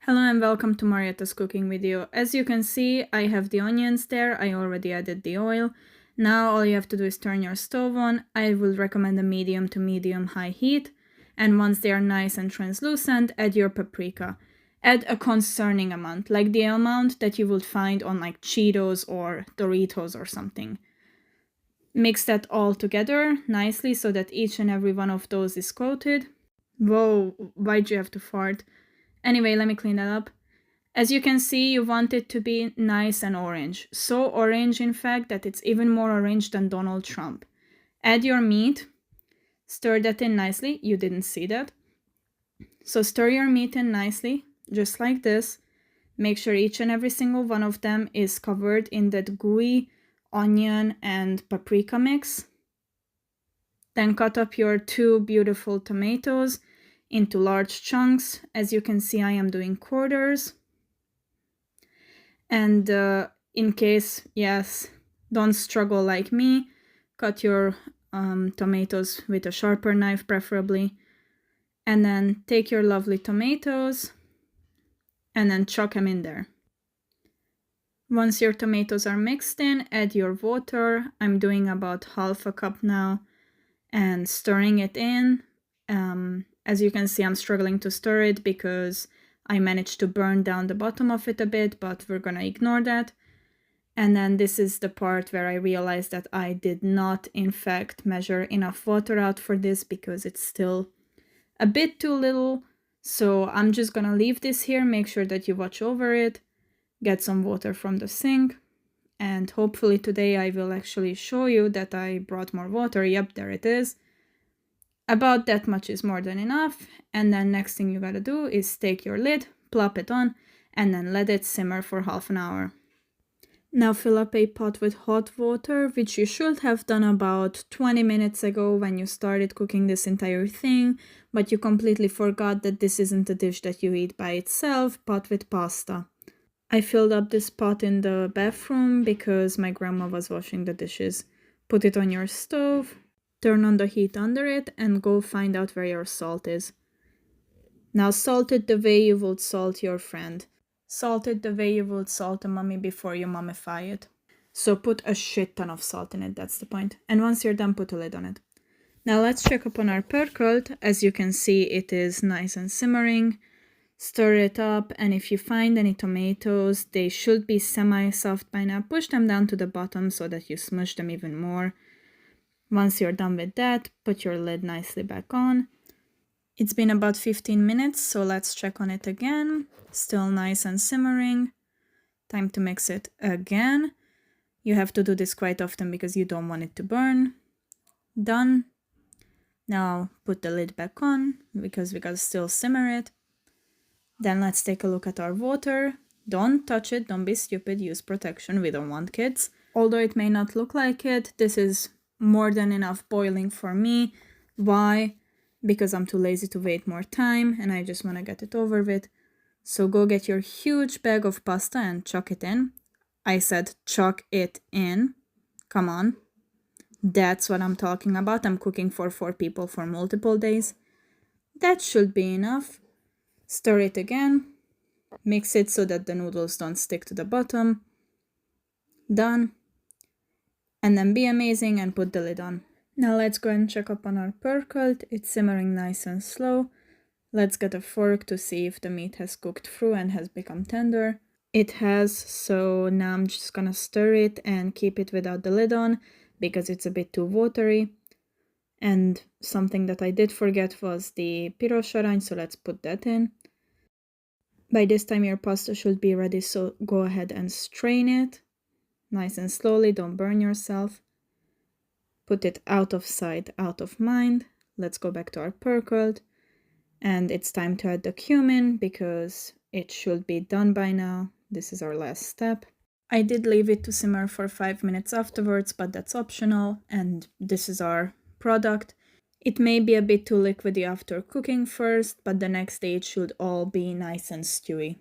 Hello and welcome to Marietta's cooking video. As you can see, I have the onions there. I already added the oil. Now all you have to do is turn your stove on. I will recommend a medium to medium high heat. And once they are nice and translucent, add your paprika. Add a concerning amount, like the amount that you would find on like Cheetos or Doritos or something. Mix that all together nicely so that each and every one of those is coated. Whoa, why'd you have to fart? Anyway, let me clean that up. As you can see, you want it to be nice and orange. So orange, in fact, that it's even more orange than Donald Trump. Add your meat. Stir that in nicely. You didn't see that. So stir your meat in nicely, just like this. Make sure each and every single one of them is covered in that gooey onion and paprika mix. Then cut up your 2 beautiful tomatoes into large chunks. As you can see, I am doing quarters. And in case, yes, don't struggle like me, cut your tomatoes with a sharper knife preferably. And then take your lovely tomatoes and then chuck them in there. Once your tomatoes are mixed in, add your water. I'm doing about half a cup now and stirring it in. As you can see, I'm struggling to stir it because I managed to burn down the bottom of it a bit, but we're gonna ignore that. And then this is the part where I realized that I did not, in fact, measure enough water out for this because it's still a bit too little. So I'm just gonna leave this here, make sure that you watch over it, get some water from the sink. And hopefully today I will actually show you that I brought more water. Yep, there it is. About that much is more than enough. And then next thing you gotta do is take your lid, plop it on, and then let it simmer for half an hour. Now fill up a pot with hot water, which you should have done about 20 minutes ago when you started cooking this entire thing, but you completely forgot that this isn't a dish that you eat by itself, but with pasta. I filled up this pot in the bathroom because my grandma was washing the dishes. Put it on your stove, turn on the heat under it, and go find out where your salt is. Now salt it the way you would salt your friend. Salt it the way you would salt a mummy before you mummify it. So put a shit ton of salt in it, that's the point. And once you're done, put a lid on it. Now let's check up on our pörkölt. As you can see, it is nice and simmering. Stir it up, and if you find any tomatoes, they should be semi-soft by now. Push them down to the bottom so that you smush them even more. Once you're done with that, put your lid nicely back on. It's been about 15 minutes, so let's check on it again. Still nice and simmering. Time to mix it again. You have to do this quite often because you don't want it to burn. Done. Now put the lid back on because we gotta still simmer it. Then let's take a look at our water. Don't touch it, don't be stupid, use protection, we don't want kids. Although it may not look like it, this is more than enough boiling for me. Why? Because I'm too lazy to wait more time and I just want to get it over with. So go get your huge bag of pasta and chuck it in. I said chuck it in. Come on. That's what I'm talking about. I'm cooking for 4 people for multiple days. That should be enough. Stir it again. Mix it so that the noodles don't stick to the bottom. Done. And then be amazing and put the lid on. Now let's go and check up on our pörkölt. It's simmering nice and slow. Let's get a fork to see if the meat has cooked through and has become tender. It has, so now I'm just gonna stir it and keep it without the lid on because it's a bit too watery. And something that I did forget was the piros arany, so let's put that in. By this time your pasta should be ready, so go ahead and strain it. Nice and slowly, don't burn yourself. Put it out of sight, out of mind. Let's go back to our pörkölt. And it's time to add the cumin because it should be done by now. This is our last step. I did leave it to simmer for 5 minutes afterwards, but that's optional. And this is our product. It may be a bit too liquidy after cooking first, but the next day it should all be nice and stewy.